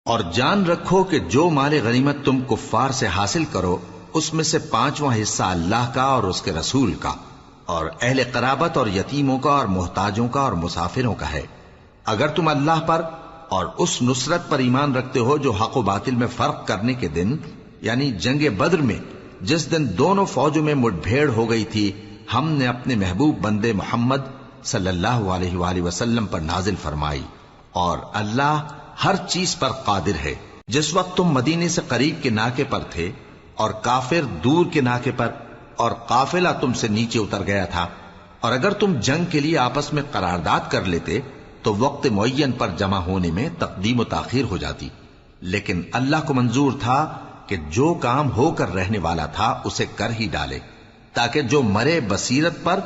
اور جان رکھو کہ جو مال غنیمت تم کفار سے حاصل کرو اس میں سے 5واں حصہ اللہ کا اور اس کے رسول کا اور اہل قرابت اور یتیموں کا اور محتاجوں کا اور مسافروں کا ہے، اگر تم اللہ پر اور اس نصرت پر ایمان رکھتے ہو جو حق و باطل میں فرق کرنے کے دن، یعنی جنگ بدر میں جس دن دونوں فوجوں میں مٹ بھیڑ ہو گئی تھی، ہم نے اپنے محبوب بندے محمد صلی اللہ علیہ وآلہ وسلم پر نازل فرمائی، اور اللہ ہر چیز پر قادر ہے۔ جس وقت تم مدینے سے قریب کے ناکے پر تھے اور کافر دور کے ناکے پر، اور قافلہ تم سے نیچے اتر گیا تھا، اور اگر تم جنگ کے لیے آپس میں قرارداد کر لیتے تو وقت معین پر جمع ہونے میں تقدیم و تاخیر ہو جاتی، لیکن اللہ کو منظور تھا کہ جو کام ہو کر رہنے والا تھا اسے کر ہی ڈالے، تاکہ جو مرے بصیرت پر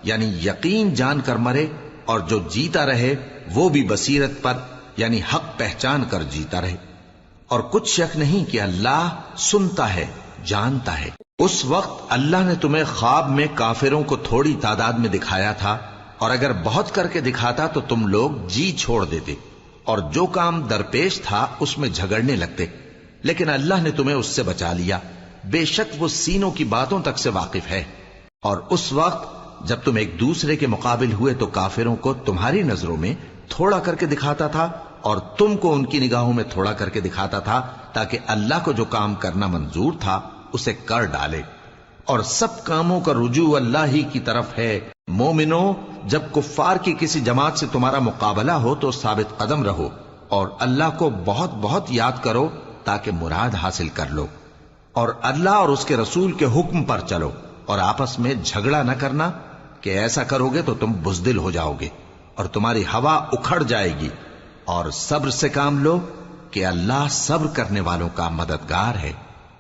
یعنی یقین جان کر مرے، اور جو جیتا رہے وہ بھی بصیرت پر یعنی حق پہچان کر جیتا رہے۔ اور کچھ شک نہیں کہ اللہ سنتا ہے، جانتا ہے۔ اس وقت اللہ نے تمہیں خواب میں کافروں کو تھوڑی تعداد میں دکھایا تھا، اور اگر بہت کر کے دکھاتا تو تم لوگ جی چھوڑ دیتے اور جو کام درپیش تھا اس میں جھگڑنے لگتے، لیکن اللہ نے تمہیں اس سے بچا لیا، بے شک وہ سینوں کی باتوں تک سے واقف ہے۔ اور اس وقت جب تم ایک دوسرے کے مقابل ہوئے تو کافروں کو تمہاری نظروں میں تھوڑا کر کے دکھاتا تھا اور تم کو ان کی نگاہوں میں تھوڑا کر کے دکھاتا تھا، تاکہ اللہ کو جو کام کرنا منظور تھا اسے کر ڈالے، اور سب کاموں کا رجوع اللہ ہی کی طرف ہے۔ مومنو، جب کفار کی کسی جماعت سے تمہارا مقابلہ ہو تو ثابت قدم رہو اور اللہ کو بہت بہت یاد کرو تاکہ مراد حاصل کر لو، اور اللہ اور اس کے رسول کے حکم پر چلو، اور آپس میں جھگڑا نہ کرنا کہ ایسا کرو گے تو تم بزدل ہو جاؤ گے اور تمہاری ہوا اکھڑ جائے گی، اور صبر سے کام لو کہ اللہ صبر کرنے والوں کا مددگار ہے۔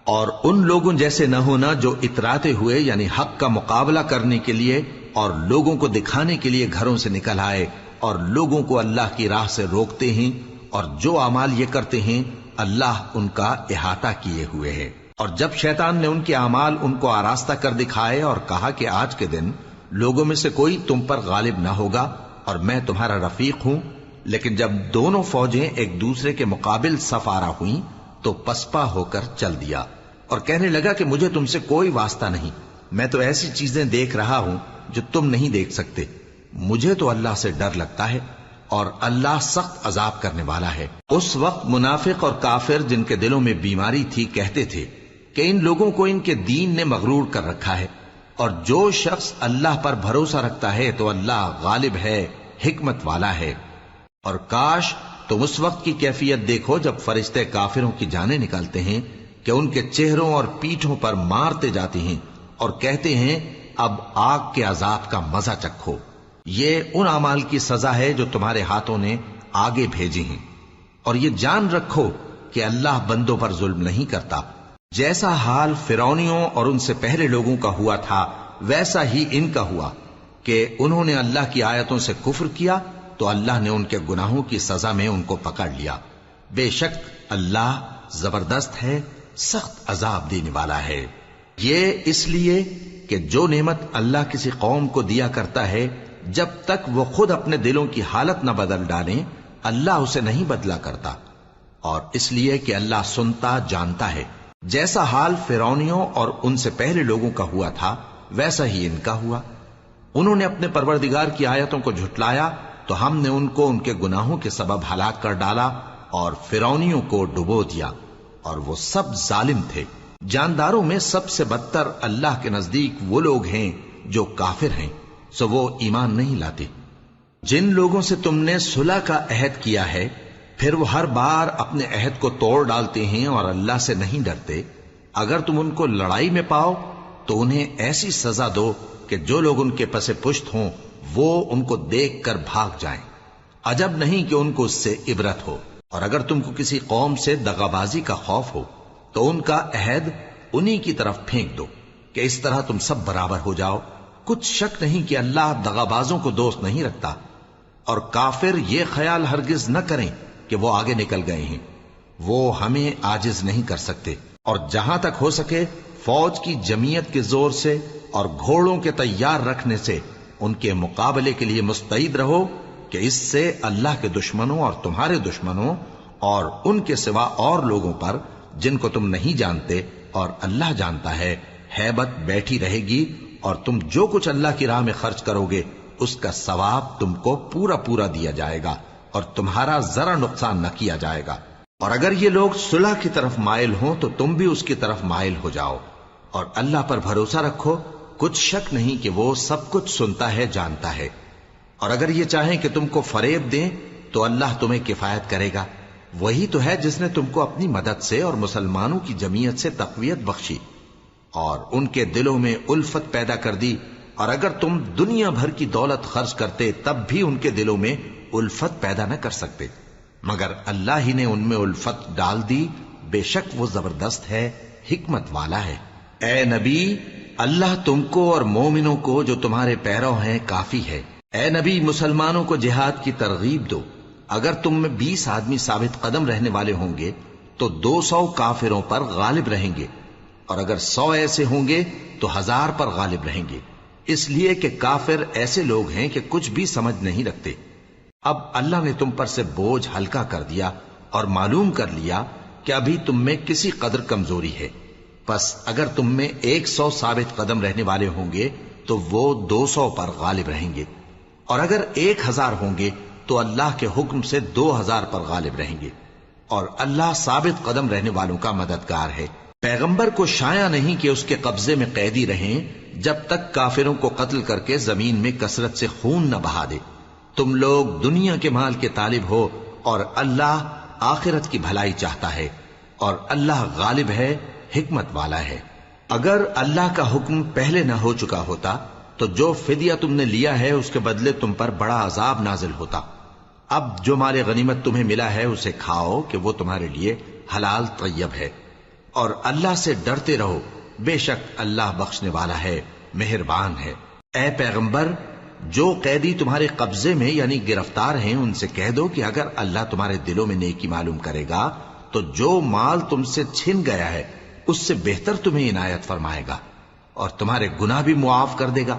اور ان لوگوں جیسے نہ ہونا جو اتراتے ہوئے یعنی حق کا مقابلہ کرنے کے لیے اور لوگوں کو دکھانے کے لیے گھروں سے نکل آئے اور لوگوں کو اللہ کی راہ سے روکتے ہیں، اور جو اعمال یہ کرتے ہیں اللہ ان کا احاطہ کیے ہوئے ہے۔ اور جب شیطان نے ان کے اعمال ان کو آراستہ کر دکھائے اور کہا کہ آج کے دن لوگوں میں سے کوئی تم پر غالب نہ ہوگا اور میں تمہارا رفیق ہوں، لیکن جب دونوں فوجیں ایک دوسرے کے مقابل صف آرا ہوئیں تو پسپا ہو کر چل دیا اور کہنے لگا کہ مجھے تم سے کوئی واسطہ نہیں، میں تو ایسی چیزیں دیکھ رہا ہوں جو تم نہیں دیکھ سکتے، مجھے تو اللہ سے ڈر لگتا ہے اور اللہ سخت عذاب کرنے والا ہے۔ اس وقت منافق اور کافر جن کے دلوں میں بیماری تھی کہتے تھے کہ ان لوگوں کو ان کے دین نے مغرور کر رکھا ہے، اور جو شخص اللہ پر بھروسہ رکھتا ہے تو اللہ غالب ہے، حکمت والا ہے۔ اور کاش تم اس وقت کی کیفیت دیکھو جب فرشتے کافروں کی جانیں نکالتے ہیں کہ ان کے چہروں اور پیٹھوں پر مارتے جاتے ہیں اور کہتے ہیں اب آگ کے عذاب کا مزہ چکھو، یہ ان اعمال کی سزا ہے جو تمہارے ہاتھوں نے آگے بھیجی ہیں۔ اور یہ جان رکھو کہ اللہ بندوں پر ظلم نہیں کرتا، جیسا حال فرعونیوں اور ان سے پہلے لوگوں کا ہوا تھا ویسا ہی ان کا ہوا کہ انہوں نے اللہ کی آیتوں سے کفر کیا تو اللہ نے ان کے گناہوں کی سزا میں ان کو پکڑ لیا، بے شک اللہ زبردست ہے، سخت عذاب دینے والا ہے۔ یہ اس لیے کہ جو نعمت اللہ کسی قوم کو دیا کرتا ہے جب تک وہ خود اپنے دلوں کی حالت نہ بدل ڈالیں اللہ اسے نہیں بدلا کرتا، اور اس لیے کہ اللہ سنتا جانتا ہے۔ جیسا حال فرعونیوں اور ان سے پہلے لوگوں کا ہوا تھا ویسا ہی ان کا ہوا، انہوں نے اپنے پروردگار کی آیتوں کو جھٹلایا تو ہم نے ان کو ان کے گناہوں کے سبب ہلاک کر ڈالا اور فرعونیوں کو ڈبو دیا، اور وہ سب ظالم تھے۔ جانداروں میں سب سے بدتر اللہ کے نزدیک وہ لوگ ہیں جو کافر ہیں، سو وہ ایمان نہیں لاتے۔ جن لوگوں سے تم نے صلح کا عہد کیا ہے پھر وہ ہر بار اپنے عہد کو توڑ ڈالتے ہیں اور اللہ سے نہیں ڈرتے، اگر تم ان کو لڑائی میں پاؤ تو انہیں ایسی سزا دو کہ جو لوگ ان کے پس پشت ہوں وہ ان کو دیکھ کر بھاگ جائیں، عجب نہیں کہ ان کو اس سے عبرت ہو۔ اور اگر تم کو کسی قوم سے دغابازی کا خوف ہو تو ان کا عہد انہی کی طرف پھینک دو کہ اس طرح تم سب برابر ہو جاؤ، کچھ شک نہیں کہ اللہ دغابازوں کو دوست نہیں رکھتا۔ اور کافر یہ خیال ہرگز نہ کریں کہ وہ آگے نکل گئے ہیں، وہ ہمیں عاجز نہیں کر سکتے، اور جہاں تک ہو سکے فوج کی جمعیت کے زور سے اور گھوڑوں کے تیار رکھنے سے ان کے مقابلے کے لیے مستعد رہو کہ اس سے اللہ کے دشمنوں اور تمہارے دشمنوں اور ان کے سوا اور لوگوں پر جن کو تم نہیں جانتے اور اللہ جانتا ہے ہیبت بیٹھی رہے گی، اور تم جو کچھ اللہ کی راہ میں خرچ کرو گے اس کا ثواب تم کو پورا پورا دیا جائے گا اور تمہارا ذرا نقصان نہ کیا جائے گا۔ اور اگر یہ لوگ صلح کی طرف مائل ہوں تو تم بھی اس کی طرف مائل ہو جاؤ، اور اللہ پر بھروسہ رکھو، کچھ شک نہیں کہ وہ سب کچھ سنتا ہے، جانتا ہے۔ اور اگر یہ چاہیں کہ تم کو فریب دیں تو اللہ تمہیں کفایت کرے گا، وہی تو ہے جس نے تم کو اپنی مدد سے اور مسلمانوں کی جمعیت سے تقویت بخشی اور ان کے دلوں میں الفت پیدا کر دی، اور اگر تم دنیا بھر کی دولت خرچ کرتے تب بھی ان کے دلوں میں الفت پیدا نہ کر سکتے، مگر اللہ ہی نے ان میں الفت ڈال دی، بے شک وہ زبردست ہے، حکمت والا ہے۔ اے نبی، اللہ تم کو اور مومنوں کو جو تمہارے پیرو ہیں کافی ہے۔ اے نبی، مسلمانوں کو جہاد کی ترغیب دو۔ اگر تم میں 20 آدمی ثابت قدم رہنے والے ہوں گے تو 200 کافروں پر غالب رہیں گے، اور اگر 100 ایسے ہوں گے تو 1000 پر غالب رہیں گے، اس لیے کہ کافر ایسے لوگ ہیں کہ کچھ بھی سمجھ نہیں رکھتے۔ اب اللہ نے تم پر سے بوجھ ہلکا کر دیا اور معلوم کر لیا کہ ابھی تم میں کسی قدر کمزوری ہے، پس اگر تم میں 100 ثابت قدم رہنے والے ہوں گے تو وہ 200 پر غالب رہیں گے، اور اگر 1000 ہوں گے تو اللہ کے حکم سے 2000 پر غالب رہیں گے، اور اللہ ثابت قدم رہنے والوں کا مددگار ہے۔ پیغمبر کو شایع نہیں کہ اس کے قبضے میں قیدی رہیں جب تک کافروں کو قتل کر کے زمین میں کثرت سے خون نہ بہا دے۔ تم لوگ دنیا کے مال کے طالب ہو اور اللہ آخرت کی بھلائی چاہتا ہے، اور اللہ غالب ہے، حکمت والا ہے۔ اگر اللہ کا حکم پہلے نہ ہو چکا ہوتا تو جو فدیہ تم نے لیا ہے اس کے بدلے تم پر بڑا عذاب نازل ہوتا۔ اب جو مال غنیمت تمہیں ملا ہے اسے کھاؤ کہ وہ تمہارے لیے حلال طیب ہے، اور اللہ سے ڈرتے رہو، بے شک اللہ بخشنے والا ہے، مہربان ہے۔ اے پیغمبر، جو قیدی تمہارے قبضے میں یعنی گرفتار ہیں ان سے کہہ دو کہ اگر اللہ تمہارے دلوں میں نیکی معلوم کرے گا تو جو مال تم سے چھن گیا ہے اس سے بہتر تمہیں عنایت فرمائے گا، اور تمہارے گناہ بھی معاف کر دے گا،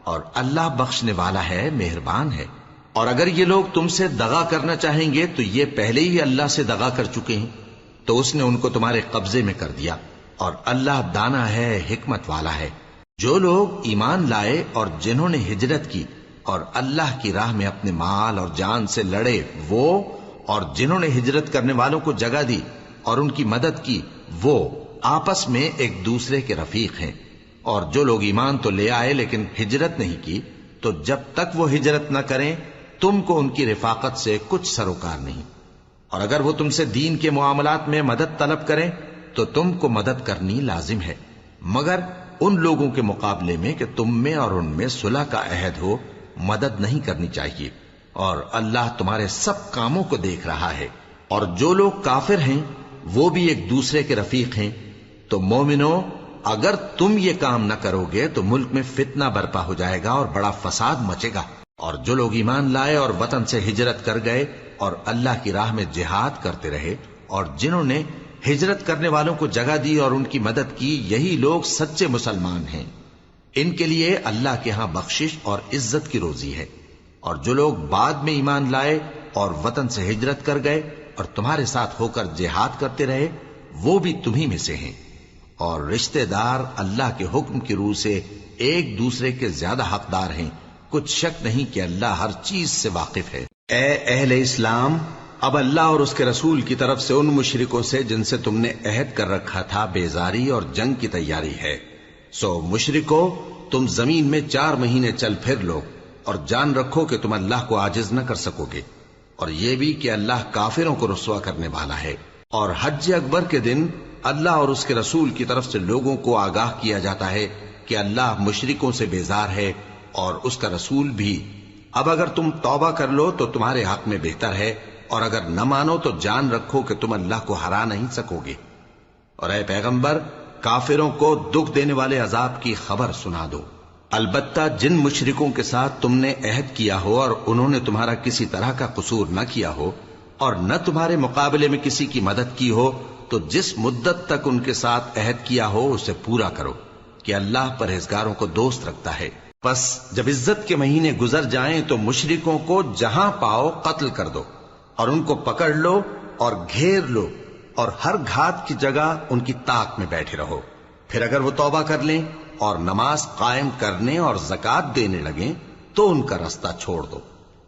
اور اللہ بخشنے والا ہے، مہربان ہے۔ اور اگر یہ لوگ تم سے دغا کرنا چاہیں گے تو یہ پہلے ہی اللہ سے دغا کر چکے ہیں، تو اس نے ان کو تمہارے قبضے میں کر دیا، اور اللہ دانا ہے، حکمت والا ہے۔ جو لوگ ایمان لائے اور جنہوں نے ہجرت کی اور اللہ کی راہ میں اپنے مال اور جان سے لڑے، وہ اور جنہوں نے ہجرت کرنے والوں کو جگہ دی اور ان کی مدد کی، وہ آپس میں ایک دوسرے کے رفیق ہیں۔ اور جو لوگ ایمان تو لے آئے لیکن ہجرت نہیں کی، تو جب تک وہ ہجرت نہ کریں تم کو ان کی رفاقت سے کچھ سروکار نہیں، اور اگر وہ تم سے دین کے معاملات میں مدد طلب کریں تو تم کو مدد کرنی لازم ہے، مگر ان لوگوں کے مقابلے میں کہ تم میں اور ان میں صلح کا عہد ہو مدد نہیں کرنی چاہیے، اور اللہ تمہارے سب کاموں کو دیکھ رہا ہے۔ اور جو لوگ کافر ہیں وہ بھی ایک دوسرے کے رفیق ہیں۔ تو مومنو، اگر تم یہ کام نہ کرو گے تو ملک میں فتنہ برپا ہو جائے گا اور بڑا فساد مچے گا۔ اور جو لوگ ایمان لائے اور وطن سے ہجرت کر گئے اور اللہ کی راہ میں جہاد کرتے رہے، اور جنہوں نے ہجرت کرنے والوں کو جگہ دی اور ان کی مدد کی، یہی لوگ سچے مسلمان ہیں۔ ان کے لیے اللہ کے ہاں بخشش اور عزت کی روزی ہے۔ اور جو لوگ بعد میں ایمان لائے اور وطن سے ہجرت کر گئے اور تمہارے ساتھ ہو کر جہاد کرتے رہے، وہ بھی تمہیں میں سے ہیں۔ اور رشتہ دار اللہ کے حکم کی روح سے ایک دوسرے کے زیادہ حقدار ہیں، کچھ شک نہیں کہ اللہ ہر چیز سے واقف ہے۔ اے اہل اسلام، اب اللہ اور اس کے رسول کی طرف سے ان مشرکوں سے جن سے تم نے عہد کر رکھا تھا بیزاری اور جنگ کی تیاری ہے۔ سو مشرکو، تم زمین میں 4 مہینے چل پھر لو، اور جان رکھو کہ تم اللہ کو عاجز نہ کر سکو گے، اور یہ بھی کہ اللہ کافروں کو رسوا کرنے والا ہے۔ اور حج اکبر کے دن اللہ اور اس کے رسول کی طرف سے لوگوں کو آگاہ کیا جاتا ہے کہ اللہ مشرکوں سے بیزار ہے اور اس کا رسول بھی۔ اب اگر تم توبہ کر لو تو تمہارے حق میں بہتر ہے، اور اگر نہ مانو تو جان رکھو کہ تم اللہ کو ہرا نہیں سکو گے۔ اور اے پیغمبر، کافروں کو دکھ دینے والے عذاب کی خبر سنا دو۔ البتہ جن مشرکوں کے ساتھ تم نے عہد کیا ہو اور انہوں نے تمہارا کسی طرح کا قصور نہ کیا ہو اور نہ تمہارے مقابلے میں کسی کی مدد کی ہو، تو جس مدت تک ان کے ساتھ عہد کیا ہو اسے پورا کرو، کہ اللہ پرہیزگاروں کو دوست رکھتا ہے۔ پس جب عزت کے مہینے گزر جائیں تو مشرکوں کو جہاں پاؤ قتل کر دو، اور ان کو پکڑ لو اور گھیر لو اور ہر گھات کی جگہ ان کی طاق میں بیٹھے رہو. پھر اگر وہ توبہ کر لیں اور نماز قائم کرنے اور زکات دینے لگیں تو ان کا رستہ چھوڑ دو.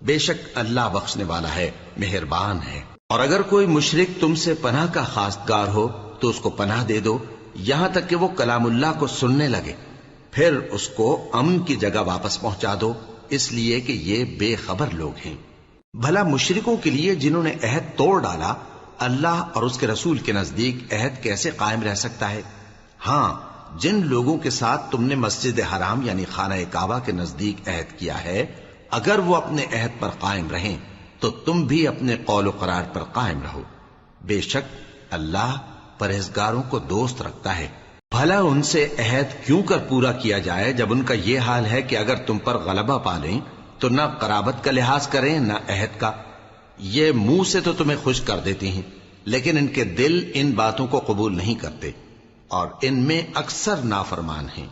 بے شک اللہ بخشنے والا ہے، مہربان ہے. اور اگر کوئی مشرک تم سے پناہ کا خواستگار ہو تو اس کو پناہ دے دو یہاں تک کہ وہ کلام اللہ کو سننے لگے، پھر اس کو امن کی جگہ واپس پہنچا دو، اس لیے کہ یہ بے خبر لوگ ہیں. بھلا مشرکوں کے لیے جنہوں نے عہد توڑ ڈالا اللہ اور اس کے رسول کے نزدیک عہد کیسے قائم رہ سکتا ہے؟ ہاں، جن لوگوں کے ساتھ تم نے مسجد حرام یعنی خانہ کعبہ کے نزدیک عہد کیا ہے، اگر وہ اپنے عہد پر قائم رہیں تو تم بھی اپنے قول و قرار پر قائم رہو. بے شک اللہ پرہیزگاروں کو دوست رکھتا ہے. بھلا ان سے عہد کیوں کر پورا کیا جائے جب ان کا یہ حال ہے کہ اگر تم پر غلبہ پالیں تو نہ قرابت کا لحاظ کریں نہ عہد کا. یہ منہ سے تو تمہیں خوش کر دیتی ہیں لیکن ان کے دل ان باتوں کو قبول نہیں کرتے اور ان میں اکثر نافرمان ہیں.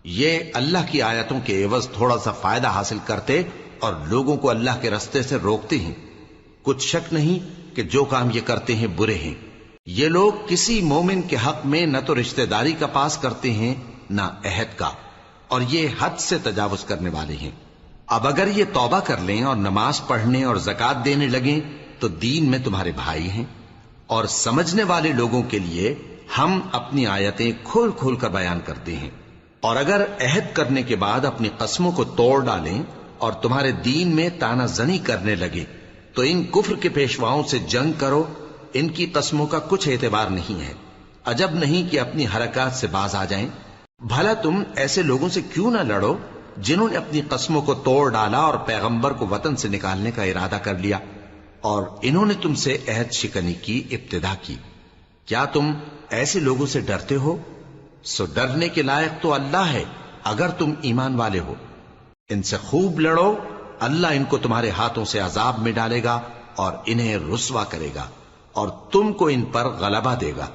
یہ اللہ کی آیتوں کے عوض تھوڑا سا فائدہ حاصل کرتے اور لوگوں کو اللہ کے رستے سے روکتے ہیں. کچھ شک نہیں کہ جو کام یہ کرتے ہیں برے ہیں. یہ لوگ کسی مومن کے حق میں نہ تو رشتہ داری کا پاس کرتے ہیں نہ عہد کا، اور یہ حد سے تجاوز کرنے والے ہیں. اب اگر یہ توبہ کر لیں اور نماز پڑھنے اور زکات دینے لگیں تو دین میں تمہارے بھائی ہیں. اور سمجھنے والے لوگوں کے لیے ہم اپنی آیتیں کھول کھول کر بیان کرتے ہیں. اور اگر عہد کرنے کے بعد اپنی قسموں کو توڑ ڈالیں اور تمہارے دین میں تانا زنی کرنے لگے تو ان کفر کے پیشواؤں سے جنگ کرو. ان کی قسموں کا کچھ اعتبار نہیں ہے. عجب نہیں کہ اپنی حرکات سے باز آ جائیں. بھلا تم ایسے لوگوں سے کیوں نہ لڑو جنہوں نے اپنی قسموں کو توڑ ڈالا اور پیغمبر کو وطن سے نکالنے کا ارادہ کر لیا اور انہوں نے تم سے عہد شکنی کی ابتدا کی. کیا تم ایسے لوگوں سے ڈرتے ہو؟ سو ڈرنے کے لائق تو اللہ ہے اگر تم ایمان والے ہو. ان سے خوب لڑو، اللہ ان کو تمہارے ہاتھوں سے عذاب میں ڈالے گا اور انہیں رسوا کرے گا اور تم کو ان پر غلبہ دے گا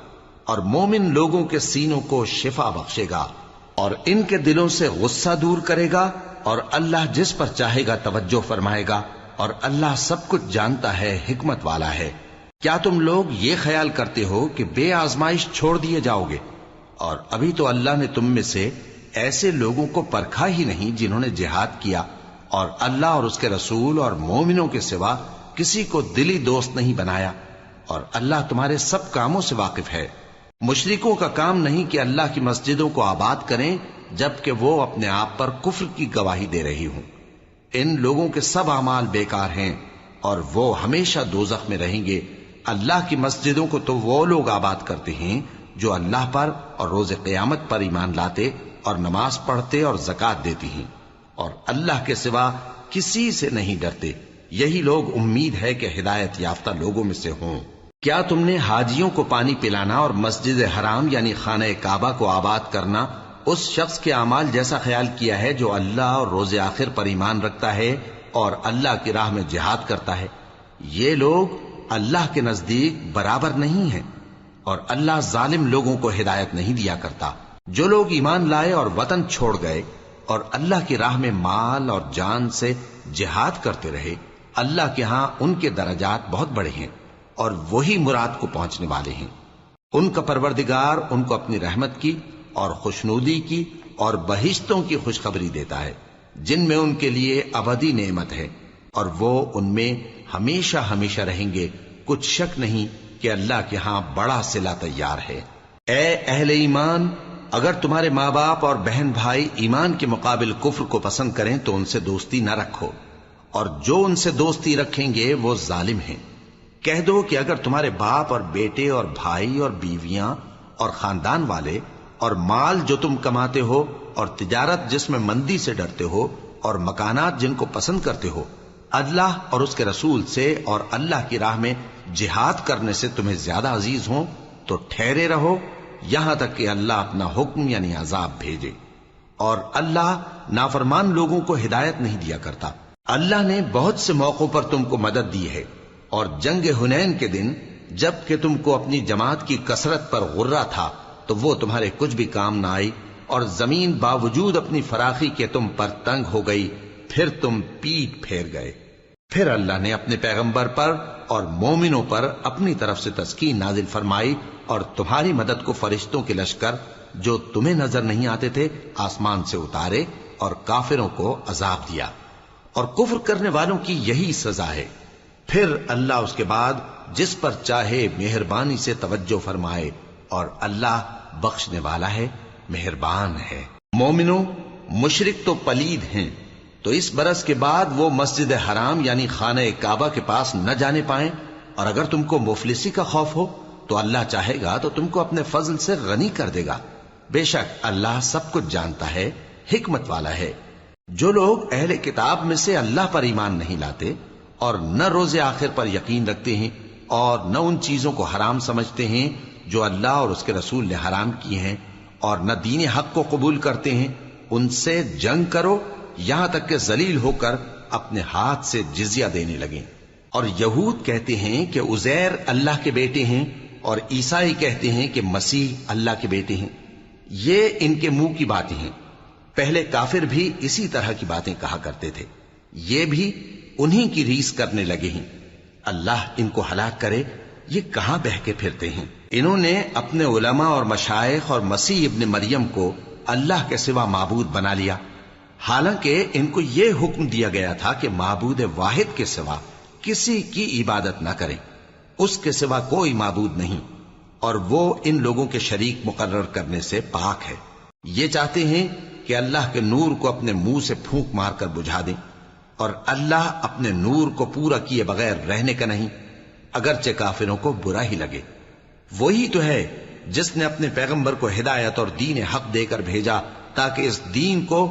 اور مومن لوگوں کے سینوں کو شفا بخشے گا اور ان کے دلوں سے غصہ دور کرے گا اور اللہ جس پر چاہے گا توجہ فرمائے گا اور اللہ سب کچھ جانتا ہے، حکمت والا ہے. کیا تم لوگ یہ خیال کرتے ہو کہ بے آزمائش چھوڑ دیے جاؤ گے؟ اور ابھی تو اللہ نے تم میں سے ایسے لوگوں کو پرکھا ہی نہیں جنہوں نے جہاد کیا اور اللہ اور اس کے رسول اور مومنوں کے سوا کسی کو دلی دوست نہیں بنایا، اور اللہ تمہارے سب کاموں سے واقف ہے. مشرکوں کا کام نہیں کہ اللہ کی مسجدوں کو آباد کریں جبکہ وہ اپنے آپ پر کفر کی گواہی دے رہی ہوں. ان لوگوں کے سب اعمال بیکار ہیں اور وہ ہمیشہ دوزخ میں رہیں گے. اللہ کی مسجدوں کو تو وہ لوگ آباد کرتے ہیں جو اللہ پر اور روز قیامت پر ایمان لاتے اور نماز پڑھتے اور زکات دیتی ہیں اور اللہ کے سوا کسی سے نہیں ڈرتے. یہی لوگ امید ہے کہ ہدایت یافتہ لوگوں میں سے ہوں. کیا تم نے حاجیوں کو پانی پلانا اور مسجد حرام یعنی خانہ کعبہ کو آباد کرنا اس شخص کے اعمال جیسا خیال کیا ہے جو اللہ اور روز آخر پر ایمان رکھتا ہے اور اللہ کی راہ میں جہاد کرتا ہے؟ یہ لوگ اللہ کے نزدیک برابر نہیں ہیں اور اللہ ظالم لوگوں کو ہدایت نہیں دیا کرتا. جو لوگ ایمان لائے اور وطن چھوڑ گئے اور اللہ کی راہ میں مال اور جان سے جہاد کرتے رہے، اللہ کے ہاں ان کے درجات بہت بڑے ہیں اور وہی مراد کو پہنچنے والے ہیں. ان کا پروردگار ان کو اپنی رحمت کی اور خوشنودی کی اور بہشتوں کی خوشخبری دیتا ہے جن میں ان کے لیے ابدی نعمت ہے اور وہ ان میں ہمیشہ ہمیشہ رہیں گے. کچھ شک نہیں کہ اللہ کے ہاں بڑا صلہ تیار ہے. اے اہل ایمان، اگر تمہارے ماں باپ اور بہن بھائی ایمان کے مقابل کفر کو پسند کریں تو ان سے دوستی نہ رکھو، اور جو ان سے دوستی رکھیں گے وہ ظالم ہیں. کہہ دو کہ اگر تمہارے باپ اور بیٹے اور بھائی اور بیویاں اور خاندان والے اور مال جو تم کماتے ہو اور تجارت جس میں مندی سے ڈرتے ہو اور مکانات جن کو پسند کرتے ہو اللہ اور اس کے رسول سے اور اللہ کی راہ میں جہاد کرنے سے تمہیں زیادہ عزیز ہوں تو ٹھہرے رہو یہاں تک کہ اللہ اپنا حکم یعنی عذاب بھیجے. اور اللہ نافرمان لوگوں کو ہدایت نہیں دیا کرتا. اللہ نے بہت سے موقعوں پر تم کو مدد دی ہے، اور جنگ حنین کے دن جب کہ تم کو اپنی جماعت کی کثرت پر غرہ تھا تو وہ تمہارے کچھ بھی کام نہ آئی، اور زمین باوجود اپنی فراخی کے تم پر تنگ ہو گئی، پھر تم پیٹ پھیر گئے. پھر اللہ نے اپنے پیغمبر پر اور مومنوں پر اپنی طرف سے تسکین نازل فرمائی اور تمہاری مدد کو فرشتوں کے لشکر جو تمہیں نظر نہیں آتے تھے آسمان سے اتارے اور کافروں کو عذاب دیا، اور کفر کرنے والوں کی یہی سزا ہے۔ پھر اللہ اس کے بعد جس پر چاہے مہربانی سے توجہ فرمائے، اور اللہ بخشنے والا ہے، مہربان ہے۔ مومنوں، مشرک تو پلید ہیں، تو اس برس کے بعد وہ مسجد حرام یعنی خانہ کعبہ کے پاس نہ جانے پائیں، اور اگر تم کو مفلسی کا خوف ہو تو اللہ چاہے گا تو تم کو اپنے فضل سے غنی کر دے گا۔ بے شک اللہ سب کچھ جانتا ہے، حکمت والا ہے۔ جو لوگ اہل کتاب میں سے اللہ پر ایمان نہیں لاتے اور نہ روز آخر پر یقین رکھتے ہیں اور نہ ان چیزوں کو حرام سمجھتے ہیں جو اللہ اور اس کے رسول نے حرام کیے ہیں، اور نہ دین حق کو قبول کرتے ہیں، ان سے جنگ کرو یہاں تک کہ ذلیل ہو کر اپنے ہاتھ سے جزیہ دینے لگیں۔ اور یہود کہتے ہیں کہ عزیر اللہ کے بیٹے ہیں، اور عیسائی کہتے ہیں کہ مسیح اللہ کے بیٹے ہیں۔ یہ ان کے منہ کی باتیں ہیں، پہلے کافر بھی اسی طرح کی باتیں کہا کرتے تھے، یہ بھی انہی کی ریس کرنے لگے ہیں۔ اللہ ان کو ہلاک کرے، یہ کہاں بہہ کے پھرتے ہیں۔ انہوں نے اپنے علماء اور مشائخ اور مسیح ابن مریم کو اللہ کے سوا معبود بنا لیا، حالانکہ ان کو یہ حکم دیا گیا تھا کہ معبود واحد کے سوا کسی کی عبادت نہ کریں، اس کے سوا کوئی معبود نہیں، اور وہ ان لوگوں کے شریک مقرر کرنے سے پاک ہے۔ یہ چاہتے ہیں کہ اللہ کے نور کو اپنے منہ سے پھونک مار کر بجھا دیں، اور اللہ اپنے نور کو پورا کیے بغیر رہنے کا نہیں، اگرچہ کافروں کو برا ہی لگے۔ وہی تو ہے جس نے اپنے پیغمبر کو ہدایت اور دین حق دے کر بھیجا تاکہ اس دین کو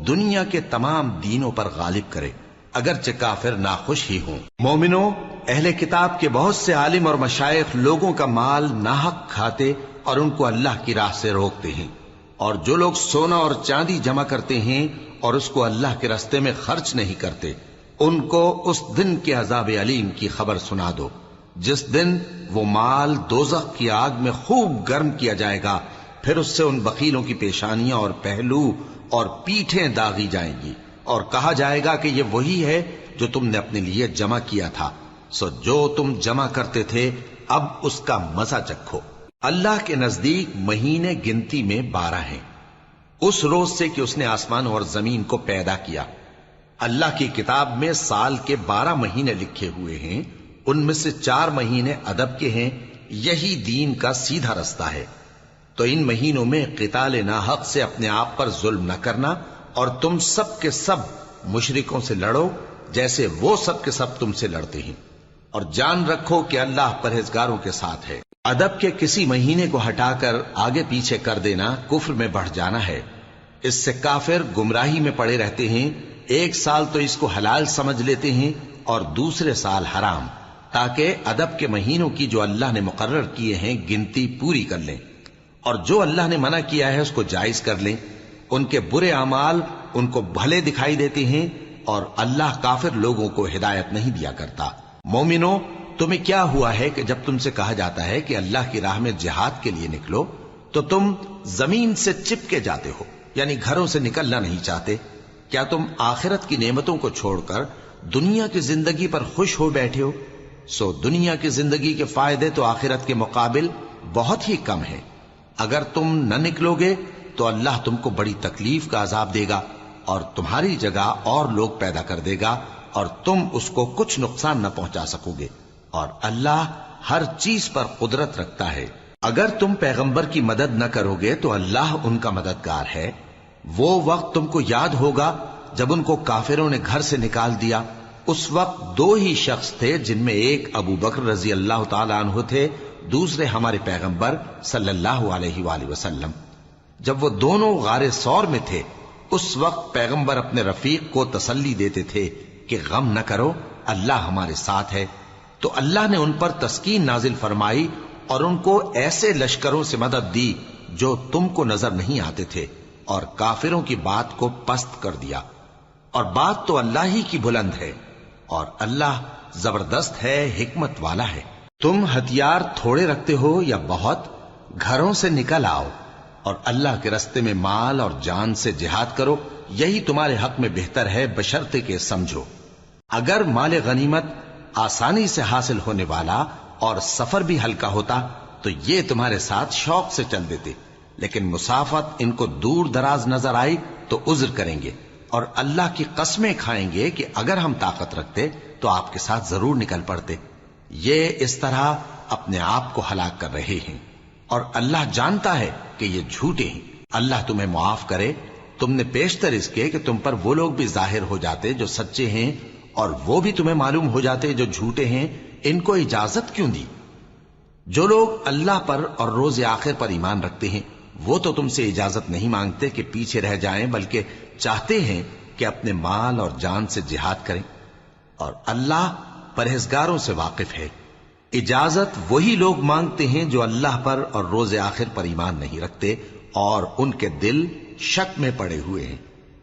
دنیا کے تمام دینوں پر غالب کرے، اگرچہ کافر ناخوش ہی ہوں۔ مومنوں، اہل کتاب کے بہت سے عالم اور مشائخ لوگوں کا مال ناحق کھاتے اور ان کو اللہ کی راہ سے روکتے ہیں، اور جو لوگ سونا اور چاندی جمع کرتے ہیں اور اس کو اللہ کے راستے میں خرچ نہیں کرتے، ان کو اس دن کے عذاب علیم کی خبر سنا دو، جس دن وہ مال دوزخ کی آگ میں خوب گرم کیا جائے گا، پھر اس سے ان بخیلوں کی پیشانیاں اور پہلو اور پیٹھیں داغی جائیں گی، اور کہا جائے گا کہ یہ وہی ہے جو تم نے اپنے لیے جمع کیا تھا، سو جو تم جمع کرتے تھے اب اس کا مزہ چکھو۔ اللہ کے نزدیک مہینے گنتی میں 12 ہیں، اس روز سے کہ اس نے آسمان اور زمین کو پیدا کیا۔ اللہ کی کتاب میں سال کے 12 مہینے لکھے ہوئے ہیں، ان میں سے 4 مہینے ادب کے ہیں، یہی دین کا سیدھا رستہ ہے۔ تو ان مہینوں میں قتال ناحق سے اپنے آپ پر ظلم نہ کرنا، اور تم سب کے سب مشرکوں سے لڑو جیسے وہ سب کے سب تم سے لڑتے ہیں، اور جان رکھو کہ اللہ پرہیزگاروں کے ساتھ ہے۔ ادب کے کسی مہینے کو ہٹا کر آگے پیچھے کر دینا کفر میں بڑھ جانا ہے، اس سے کافر گمراہی میں پڑے رہتے ہیں۔ ایک سال تو اس کو حلال سمجھ لیتے ہیں اور دوسرے سال حرام، تاکہ ادب کے مہینوں کی جو اللہ نے مقرر کیے ہیں گنتی پوری کر لیں، اور جو اللہ نے منع کیا ہے اس کو جائز کر لیں۔ ان کے برے اعمال ان کو بھلے دکھائی دیتے ہیں، اور اللہ کافر لوگوں کو ہدایت نہیں دیا کرتا۔ مومنوں، تمہیں کیا ہوا ہے کہ جب تم سے کہا جاتا ہے کہ اللہ کی راہ میں جہاد کے لیے نکلو تو تم زمین سے چپکے جاتے ہو، یعنی گھروں سے نکلنا نہیں چاہتے؟ کیا تم آخرت کی نعمتوں کو چھوڑ کر دنیا کی زندگی پر خوش ہو بیٹھے ہو؟ سو دنیا کی زندگی کے فائدے تو آخرت کے مقابل بہت ہی کم ہیں۔ اگر تم نہ نکلو گے تو اللہ تم کو بڑی تکلیف کا عذاب دے گا، اور تمہاری جگہ اور لوگ پیدا کر دے گا، اور تم اس کو کچھ نقصان نہ پہنچا سکو گے، اور اللہ ہر چیز پر قدرت رکھتا ہے۔ اگر تم پیغمبر کی مدد نہ کرو گے تو اللہ ان کا مددگار ہے۔ وہ وقت تم کو یاد ہوگا جب ان کو کافروں نے گھر سے نکال دیا، اس وقت 2 ہی شخص تھے، جن میں ایک ابو بکر رضی اللہ تعالی عنہ تھے، دوسرے ہمارے پیغمبر صلی اللہ علیہ وآلہ وسلم۔ جب وہ دونوں غار ثور میں تھے، اس وقت پیغمبر اپنے رفیق کو تسلی دیتے تھے کہ غم نہ کرو، اللہ ہمارے ساتھ ہے۔ تو اللہ نے ان پر تسکین نازل فرمائی اور ان کو ایسے لشکروں سے مدد دی جو تم کو نظر نہیں آتے تھے، اور کافروں کی بات کو پست کر دیا۔ اور بات تو اللہ ہی کی بلند ہے، اور اللہ زبردست ہے، حکمت والا ہے۔ تم ہتھیار تھوڑے رکھتے ہو یا بہت، گھروں سے نکل آؤ اور اللہ کے راستے میں مال اور جان سے جہاد کرو، یہی تمہارے حق میں بہتر ہے، بشرطے کہ سمجھو۔ اگر مال غنیمت آسانی سے حاصل ہونے والا اور سفر بھی ہلکا ہوتا تو یہ تمہارے ساتھ شوق سے چل دیتے، لیکن مسافت ان کو دور دراز نظر آئی تو عذر کریں گے اور اللہ کی قسمیں کھائیں گے کہ اگر ہم طاقت رکھتے تو آپ کے ساتھ ضرور نکل پڑتے۔ یہ اس طرح اپنے آپ کو ہلاک کر رہے ہیں، اور اللہ جانتا ہے کہ یہ جھوٹے ہیں۔ اللہ تمہیں معاف کرے، تم نے پیشتر اس کے کہ تم پر وہ لوگ بھی ظاہر ہو جاتے جو سچے ہیں، اور وہ بھی تمہیں معلوم ہو جاتے جو جھوٹے ہیں۔ ان کو اجازت کیوں دی؟ جو لوگ اللہ پر اور روز آخر پر ایمان رکھتے ہیں وہ تو تم سے اجازت نہیں مانگتے کہ پیچھے رہ جائیں، بلکہ چاہتے ہیں کہ اپنے مال اور جان سے جہاد کریں، اور اللہ پرہیزگاروں سے واقف ہے۔ اجازت وہی لوگ مانگتے ہیں جو اللہ پر اور روز آخر پر ایمان نہیں رکھتے اور ان کے دل شک میں پڑے ہوئے ہیں،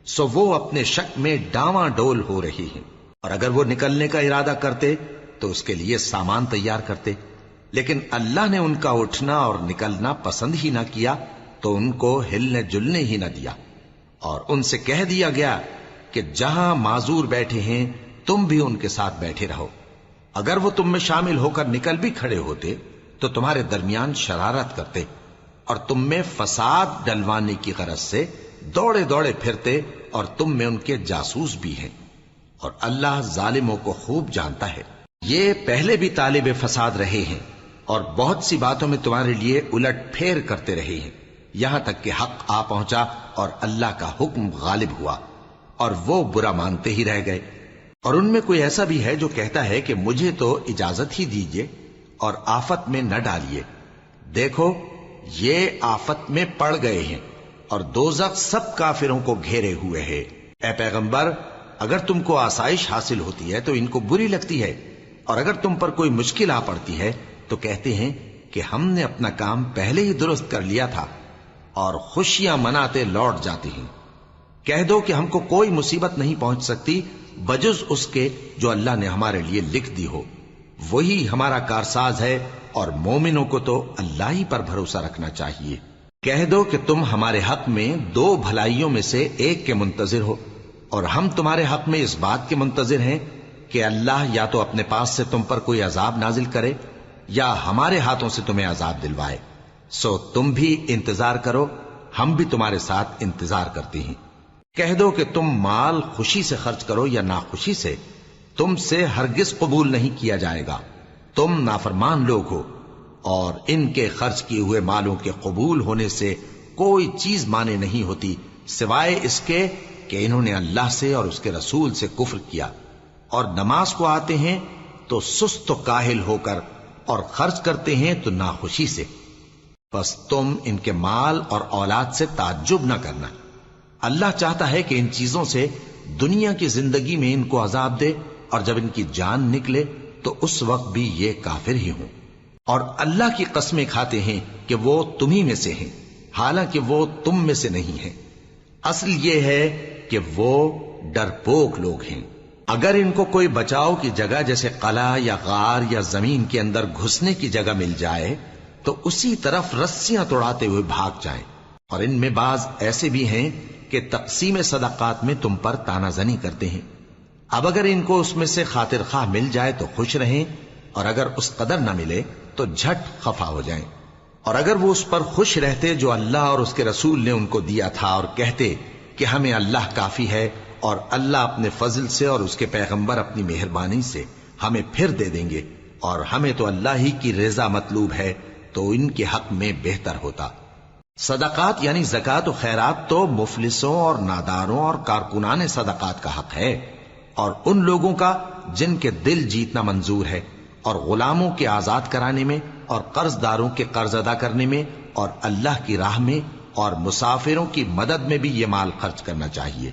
سو وہ اپنے شک میں ڈاواں ڈول ہو رہی ہیں۔ اور اگر وہ نکلنے کا ارادہ کرتے تو اس کے لیے سامان تیار کرتے، لیکن اللہ نے ان کا اٹھنا اور نکلنا پسند ہی نہ کیا تو ان کو ہلنے جلنے ہی نہ دیا، اور ان سے کہہ دیا گیا کہ جہاں معذور بیٹھے ہیں تم بھی ان کے ساتھ بیٹھے رہو۔ اگر وہ تم میں شامل ہو کر نکل بھی کھڑے ہوتے تو تمہارے درمیان شرارت کرتے اور تم میں فساد ڈلوانے کی غرض سے دوڑے دوڑے پھرتے، اور تم میں ان کے جاسوس بھی ہیں، اور اللہ ظالموں کو خوب جانتا ہے۔ یہ پہلے بھی طالب فساد رہے ہیں اور بہت سی باتوں میں تمہارے لیے الٹ پھیر کرتے رہے ہیں، یہاں تک کہ حق آ پہنچا اور اللہ کا حکم غالب ہوا، اور وہ برا مانتے ہی رہ گئے۔ اور ان میں کوئی ایسا بھی ہے جو کہتا ہے کہ مجھے تو اجازت ہی دیجئے اور آفت میں نہ ڈالیے۔ دیکھو یہ آفت میں پڑ گئے ہیں اور دوزخ سب کافروں کو گھیرے ہوئے ہے۔ اے پیغمبر، اگر تم کو آسائش حاصل ہوتی ہے تو ان کو بری لگتی ہے، اور اگر تم پر کوئی مشکل آ پڑتی ہے تو کہتے ہیں کہ ہم نے اپنا کام پہلے ہی درست کر لیا تھا، اور خوشیاں مناتے لوٹ جاتے ہیں۔ کہہ دو کہ ہم کو کوئی مصیبت نہیں پہنچ سکتی بجز اس کے جو اللہ نے ہمارے لیے لکھ دی ہو، وہی ہمارا کارساز ہے، اور مومنوں کو تو اللہ ہی پر بھروسہ رکھنا چاہیے۔ کہہ دو کہ تم ہمارے حق میں دو بھلائیوں میں سے ایک کے منتظر ہو، اور ہم تمہارے حق میں اس بات کے منتظر ہیں کہ اللہ یا تو اپنے پاس سے تم پر کوئی عذاب نازل کرے یا ہمارے ہاتھوں سے تمہیں عذاب دلوائے، سو تم بھی انتظار کرو، ہم بھی تمہارے ساتھ انتظار کرتے ہیں۔ کہہ دو کہ تم مال خوشی سے خرچ کرو یا ناخوشی سے، تم سے ہرگز قبول نہیں کیا جائے گا، تم نافرمان لوگ ہو، اور ان کے خرچ کیے ہوئے مالوں کے قبول ہونے سے کوئی چیز مانے نہیں ہوتی سوائے اس کے کہ انہوں نے اللہ سے اور اس کے رسول سے کفر کیا، اور نماز کو آتے ہیں تو سست و کاہل ہو کر، اور خرچ کرتے ہیں تو ناخوشی سے۔ بس تم ان کے مال اور اولاد سے تعجب نہ کرنا، اللہ چاہتا ہے کہ ان چیزوں سے دنیا کی زندگی میں ان کو عذاب دے، اور جب ان کی جان نکلے تو اس وقت بھی یہ کافر ہی ہوں، اور اللہ کی قسمیں کھاتے ہیں کہ وہ تمہیں میں سے ہیں، حالانکہ وہ تم میں سے نہیں ہیں۔ اصل یہ ہے کہ وہ ڈرپوک لوگ ہیں۔ اگر ان کو کوئی بچاؤ کی جگہ جیسے قلعہ یا غار یا زمین کے اندر گھسنے کی جگہ مل جائے تو اسی طرف رسیاں توڑاتے ہوئے بھاگ جائیں، اور ان میں بعض ایسے بھی ہیں کہ تقسیم صدقات میں تم پر تانا زنی کرتے ہیں۔ اب اگر ان کو اس میں سے خاطر خواہ مل جائے تو خوش رہیں، اور اگر اس قدر نہ ملے تو جھٹ خفا ہو جائیں۔ اور اگر وہ اس پر خوش رہتے جو اللہ اور اس کے رسول نے ان کو دیا تھا، اور کہتے کہ ہمیں اللہ کافی ہے، اور اللہ اپنے فضل سے اور اس کے پیغمبر اپنی مہربانی سے ہمیں پھر دے دیں گے، اور ہمیں تو اللہ ہی کی رضا مطلوب ہے، تو ان کے حق میں بہتر ہوتا۔ صدقات یعنی زکوٰۃ و خیرات تو مفلسوں اور ناداروں اور کارکنان صدقات کا حق ہے، اور ان لوگوں کا جن کے دل جیتنا منظور ہے، اور غلاموں کے آزاد کرانے میں، اور قرض داروں کے قرض ادا کرنے میں، اور اللہ کی راہ میں، اور مسافروں کی مدد میں بھی یہ مال خرچ کرنا چاہیے۔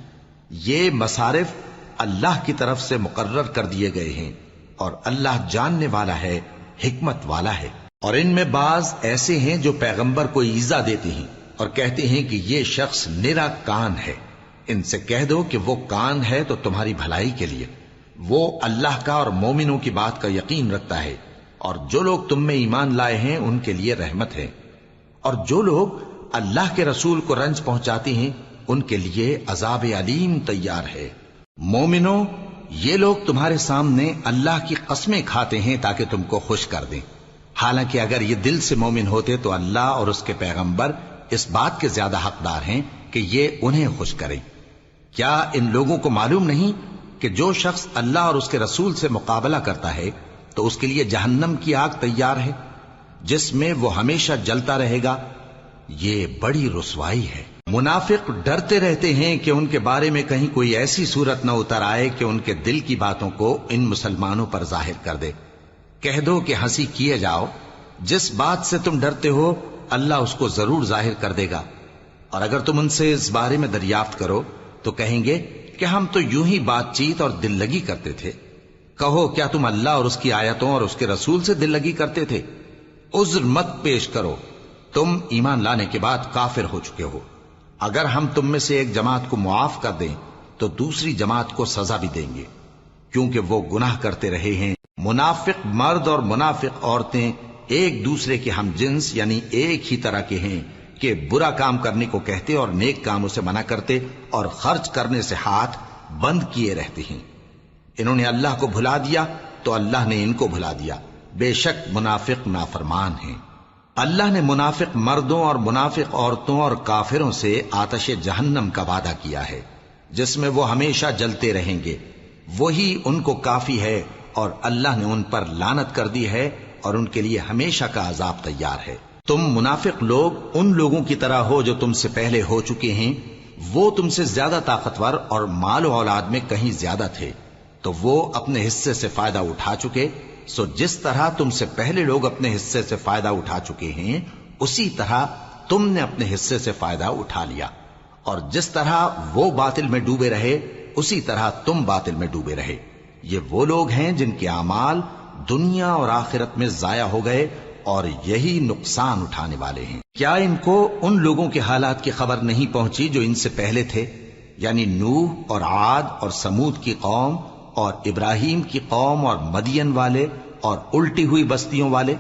یہ مصارف اللہ کی طرف سے مقرر کر دیے گئے ہیں، اور اللہ جاننے والا ہے، حکمت والا ہے۔ اور ان میں بعض ایسے ہیں جو پیغمبر کو ایذا دیتے ہیں اور کہتے ہیں کہ یہ شخص نرا کان ہے۔ ان سے کہہ دو کہ وہ کان ہے تو تمہاری بھلائی کے لیے، وہ اللہ کا اور مومنوں کی بات کا یقین رکھتا ہے، اور جو لوگ تم میں ایمان لائے ہیں ان کے لیے رحمت ہے، اور جو لوگ اللہ کے رسول کو رنج پہنچاتے ہیں ان کے لیے عذاب علیم تیار ہے۔ مومنوں، یہ لوگ تمہارے سامنے اللہ کی قسمیں کھاتے ہیں تاکہ تم کو خوش کر دیں، حالانکہ اگر یہ دل سے مومن ہوتے تو اللہ اور اس کے پیغمبر اس بات کے زیادہ حقدار ہیں کہ یہ انہیں خوش کریں۔ کیا ان لوگوں کو معلوم نہیں کہ جو شخص اللہ اور اس کے رسول سے مقابلہ کرتا ہے تو اس کے لیے جہنم کی آگ تیار ہے جس میں وہ ہمیشہ جلتا رہے گا؟ یہ بڑی رسوائی ہے۔ منافق ڈرتے رہتے ہیں کہ ان کے بارے میں کہیں کوئی ایسی صورت نہ اتر آئے کہ ان کے دل کی باتوں کو ان مسلمانوں پر ظاہر کر دے۔ کہہ دو کہ ہنسی کیے جاؤ، جس بات سے تم ڈرتے ہو اللہ اس کو ضرور ظاہر کر دے گا، اور اگر تم ان سے اس بارے میں دریافت کرو تو کہیں گے کہ ہم تو یوں ہی بات چیت اور دل لگی کرتے تھے۔ کہو کیا تم اللہ اور اس کی آیتوں اور اس کے رسول سے دل لگی کرتے تھے؟ عذر مت پیش کرو، تم ایمان لانے کے بعد کافر ہو چکے ہو۔ اگر ہم تم میں سے ایک جماعت کو معاف کر دیں تو دوسری جماعت کو سزا بھی دیں گے، کیونکہ وہ گناہ کرتے رہے ہیں۔ منافق مرد اور منافق عورتیں ایک دوسرے کے ہم جنس یعنی ایک ہی طرح کے ہیں کہ برا کام کرنے کو کہتے اور نیک کاموں سے منع کرتے اور خرچ کرنے سے ہاتھ بند کیے رہتے ہیں۔ انہوں نے اللہ کو بھلا دیا تو اللہ نے ان کو بھلا دیا، بے شک منافق نافرمان ہیں۔ اللہ نے منافق مردوں اور منافق عورتوں اور کافروں سے آتش جہنم کا وعدہ کیا ہے جس میں وہ ہمیشہ جلتے رہیں گے، وہی ان کو کافی ہے، اور اللہ نے ان پر لعنت کر دی ہے اور ان کے لیے ہمیشہ کا عذاب تیار ہے۔ تم منافق لوگ ان لوگوں کی طرح ہو جو تم سے پہلے ہو چکے ہیں، وہ تم سے زیادہ طاقتور اور مال و اولاد میں کہیں زیادہ تھے تو وہ اپنے حصے سے فائدہ اٹھا چکے، سو جس طرح تم سے پہلے لوگ اپنے حصے سے فائدہ اٹھا چکے ہیں اسی طرح تم نے اپنے حصے سے فائدہ اٹھا لیا، اور جس طرح وہ باطل میں ڈوبے رہے اسی طرح تم باطل میں ڈوبے رہے۔ یہ وہ لوگ ہیں جن کے اعمال دنیا اور آخرت میں ضائع ہو گئے اور یہی نقصان اٹھانے والے ہیں۔ کیا ان کو ان لوگوں کے حالات کی خبر نہیں پہنچی جو ان سے پہلے تھے، یعنی نوح اور عاد اور سمود کی قوم اور ابراہیم کی قوم اور مدین والے اور الٹی ہوئی بستیوں والے؟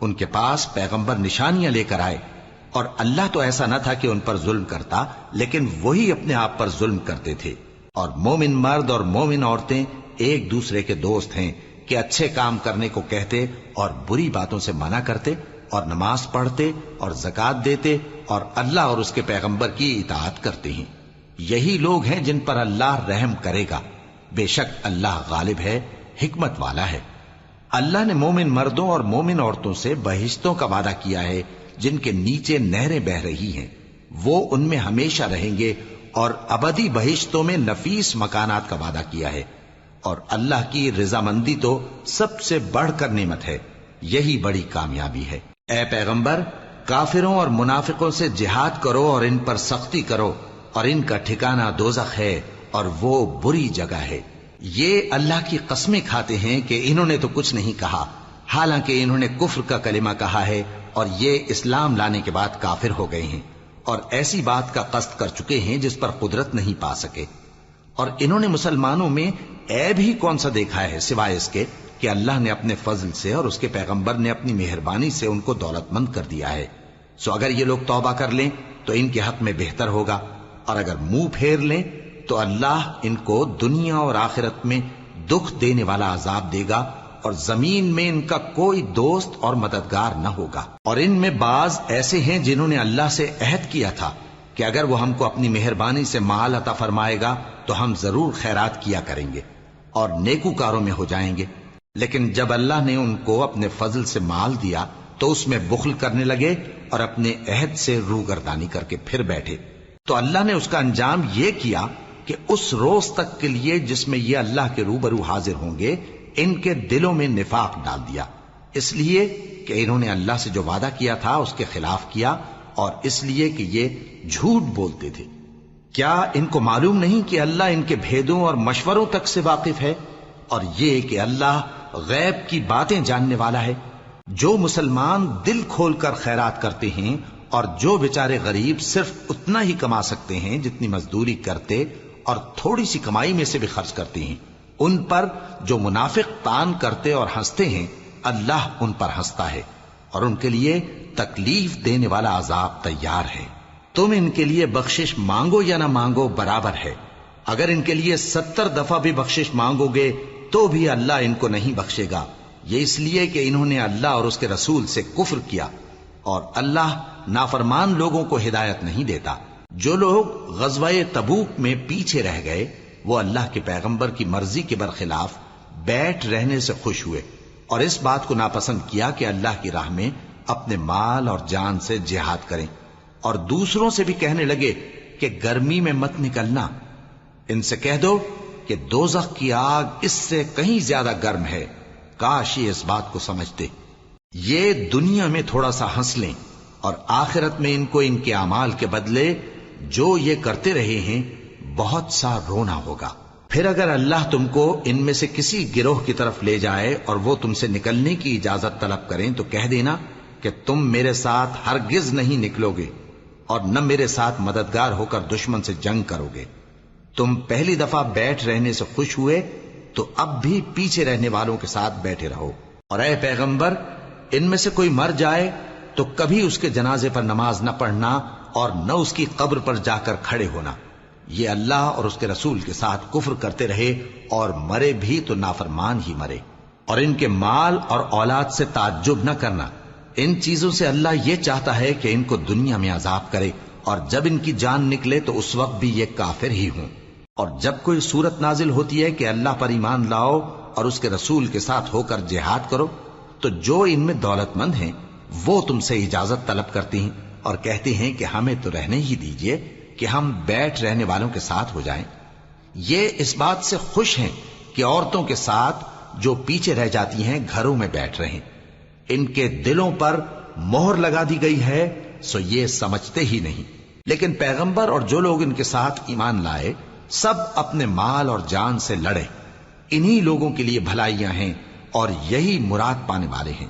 ان کے پاس پیغمبر نشانیاں لے کر آئے، اور اللہ تو ایسا نہ تھا کہ ان پر ظلم کرتا، لیکن وہی اپنے آپ پر ظلم کرتے تھے۔ اور مومن مرد اور مومن عورتیں ایک دوسرے کے دوست ہیں کہ اچھے کام کرنے کو کہتے اور بری باتوں سے منع کرتے، اور نماز پڑھتے اور زکوٰۃ دیتے اور اللہ اور اس کے پیغمبر کی اطاعت کرتے ہیں۔ یہی لوگ ہیں جن پر اللہ رحم کرے گا، بے شک اللہ غالب ہے، حکمت والا ہے۔ اللہ نے مومن مردوں اور مومن عورتوں سے بہشتوں کا وعدہ کیا ہے جن کے نیچے نہریں بہ رہی ہیں، وہ ان میں ہمیشہ رہیں گے، اور ابدی بہشتوں میں نفیس مکانات کا وعدہ کیا ہے۔ اور اللہ کی رضامندی تو سب سے بڑھ کر نعمت ہے، یہی بڑی کامیابی ہے۔ اے پیغمبر، کافروں اور منافقوں سے جہاد کرو اور ان پر سختی کرو، اور ان کا ٹھکانہ دوزخ ہے اور وہ بری جگہ ہے۔ یہ اللہ کی قسمیں کھاتے ہیں کہ انہوں نے تو کچھ نہیں کہا، حالانکہ انہوں نے کفر کا کلمہ کہا ہے اور یہ اسلام لانے کے بعد کافر ہو گئے ہیں، اور ایسی بات کا قصد کر چکے ہیں جس پر قدرت نہیں پا سکے۔ اور انہوں نے مسلمانوں میں عیب ہی کون سا دیکھا ہے سوائے اس کے کہ اللہ نے اپنے فضل سے اور اس کے پیغمبر نے اپنی مہربانی سے ان کو دولت مند کر دیا ہے۔ سو اگر یہ لوگ توبہ کر لیں تو ان کے حق میں بہتر ہوگا، اور اگر منہ پھیر لیں تو اللہ ان کو دنیا اور آخرت میں دکھ دینے والا عذاب دے گا، اور زمین میں ان کا کوئی دوست اور مددگار نہ ہوگا۔ اور ان میں بعض ایسے ہیں جنہوں نے اللہ سے عہد کیا تھا کہ اگر وہ ہم کو اپنی مہربانی سے مال عطا فرمائے گا تو ہم ضرور خیرات کیا کریں گے اور نیکوکاروں میں ہو جائیں گے، لیکن جب اللہ نے ان کو اپنے فضل سے مال دیا تو اس میں بخل کرنے لگے اور اپنے عہد سے روگردانی کر کے پھر بیٹھے، تو اللہ نے اس کا انجام یہ کیا کہ اس روز تک کے لیے جس میں یہ اللہ کے روبرو حاضر ہوں گے ان کے دلوں میں نفاق ڈال دیا، اس لیے کہ انہوں نے اللہ سے جو وعدہ کیا تھا اس کے خلاف کیا، اور اس لیے کہ یہ جھوٹ بولتے تھے۔ کیا ان کو معلوم نہیں کہ اللہ ان کے بھیدوں اور مشوروں تک سے واقف ہے، اور یہ کہ اللہ غیب کی باتیں جاننے والا ہے؟ جو مسلمان دل کھول کر خیرات کرتے ہیں اور جو بیچارے غریب صرف اتنا ہی کما سکتے ہیں جتنی مزدوری کرتے اور تھوڑی سی کمائی میں سے بھی خرچ کرتے ہیں، ان پر جو منافق تان کرتے اور ہنستے ہیں اللہ ان پر ہنستا ہے، اور ان کے لیے تکلیف دینے والا عذاب تیار ہے۔ تم ان کے لیے بخشش مانگو یا نہ مانگو برابر ہے، اگر ان کے لیے 70 دفعہ بھی بخشش مانگو گے تو بھی اللہ ان کو نہیں بخشے گا، یہ اس لیے کہ انہوں نے اللہ اور اس کے رسول سے کفر کیا، اور اللہ نافرمان لوگوں کو ہدایت نہیں دیتا۔ جو لوگ غزوہ تبوک میں پیچھے رہ گئے وہ اللہ کے پیغمبر کی مرضی کے برخلاف بیٹھ رہنے سے خوش ہوئے اور اس بات کو ناپسند کیا کہ اللہ کی راہ میں اپنے مال اور جان سے جہاد کریں، اور دوسروں سے بھی کہنے لگے کہ گرمی میں مت نکلنا، ان سے کہہ دو کہ دوزخ کی آگ اس سے کہیں زیادہ گرم ہے، کاش یہ اس بات کو سمجھتے۔ یہ دنیا میں تھوڑا سا ہنس لیں اور آخرت میں ان کو ان کے اعمال کے بدلے جو یہ کرتے رہے ہیں بہت سا رونا ہوگا۔ پھر اگر اللہ تم کو ان میں سے کسی گروہ کی طرف لے جائے اور وہ تم سے نکلنے کی اجازت طلب کریں تو کہہ دینا کہ تم میرے ساتھ ہرگز نہیں نکلو گے اور نہ میرے ساتھ مددگار ہو کر دشمن سے جنگ کرو گے۔ تم پہلی دفعہ بیٹھ رہنے سے خوش ہوئے تو اب بھی پیچھے رہنے والوں کے ساتھ بیٹھے رہو، اور اے پیغمبر ان میں سے کوئی مر جائے تو کبھی اس کے جنازے پر نماز نہ پڑھنا اور نہ اس کی قبر پر جا کر کھڑے ہونا، یہ اللہ اور اس کے رسول کے ساتھ کفر کرتے رہے اور مرے بھی تو نافرمان ہی مرے۔ اور ان کے مال اور اولاد سے تعجب نہ کرنا، ان چیزوں سے اللہ یہ چاہتا ہے کہ ان کو دنیا میں عذاب کرے اور جب ان کی جان نکلے تو اس وقت بھی یہ کافر ہی ہوں۔ اور جب کوئی صورت نازل ہوتی ہے کہ اللہ پر ایمان لاؤ اور اس کے رسول کے ساتھ ہو کر جہاد کرو تو جو ان میں دولت مند ہیں وہ تم سے اجازت طلب کرتی ہیں اور کہتے ہیں کہ ہمیں تو رہنے ہی دیجئے کہ ہم بیٹھ رہنے والوں کے ساتھ ہو جائیں۔ یہ اس بات سے خوش ہیں کہ عورتوں کے ساتھ جو پیچھے رہ جاتی ہیں گھروں میں بیٹھ رہیں، ان کے دلوں پر مہر لگا دی گئی ہے سو یہ سمجھتے ہی نہیں۔ لیکن پیغمبر اور جو لوگ ان کے ساتھ ایمان لائے سب اپنے مال اور جان سے لڑے، انہی لوگوں کے لیے بھلائیاں ہیں اور یہی مراد پانے والے ہیں۔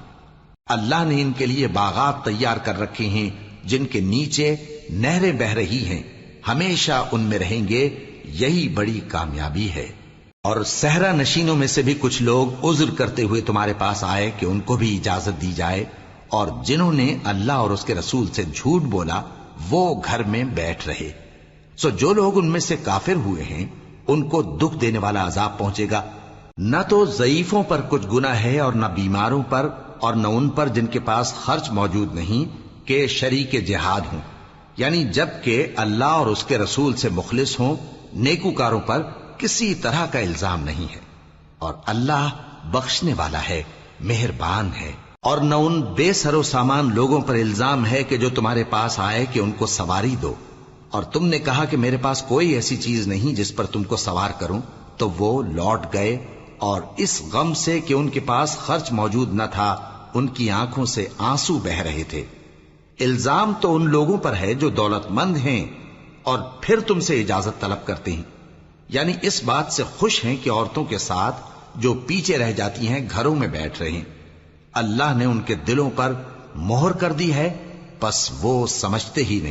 اللہ نے ان کے لیے باغات تیار کر رکھے ہیں جن کے نیچے نہریں بہ رہی ہیں، ہمیشہ ان میں رہیں گے، یہی بڑی کامیابی ہے۔ اور صحرا نشینوں میں سے بھی کچھ لوگ عذر کرتے ہوئے تمہارے پاس آئے کہ ان کو بھی اجازت دی جائے، اور جنہوں نے اللہ اور اس کے رسول سے جھوٹ بولا وہ گھر میں بیٹھ رہے۔ سو جو لوگ ان میں سے کافر ہوئے ہیں ان کو دکھ دینے والا عذاب پہنچے گا، نہ تو ضعیفوں پر کچھ گناہ ہے اور نہ بیماروں پر اور نہ ان پر جن کے پاس خرچ موجود نہیں کہ شریک جہاد ہوں، یعنی جب کہ اللہ اور اس کے رسول سے مخلص ہوں، نیکوکاروں پر کسی طرح کا الزام نہیں ہے، اور اللہ بخشنے والا ہے، مہربان ہے۔ اور نہ ان بے سر و سامان لوگوں پر الزام ہے کہ جو تمہارے پاس آئے کہ ان کو سواری دو، اور تم نے کہا کہ میرے پاس کوئی ایسی چیز نہیں جس پر تم کو سوار کروں، تو وہ لوٹ گئے، اور اس غم سے کہ ان کے پاس خرچ موجود نہ تھا ان کی آنکھوں سے آنسو بہ رہے تھے۔ الزام تو ان لوگوں پر ہے جو دولت مند ہیں اور پھر تم سے اجازت طلب کرتے ہیں، یعنی اس بات سے خوش ہیں کہ عورتوں کے ساتھ جو پیچھے رہ جاتی ہیں گھروں میں بیٹھ رہے ہیں۔ اللہ نے ان کے دلوں پر مہر کر دی ہے، پس وہ سمجھتے ہی نہیں۔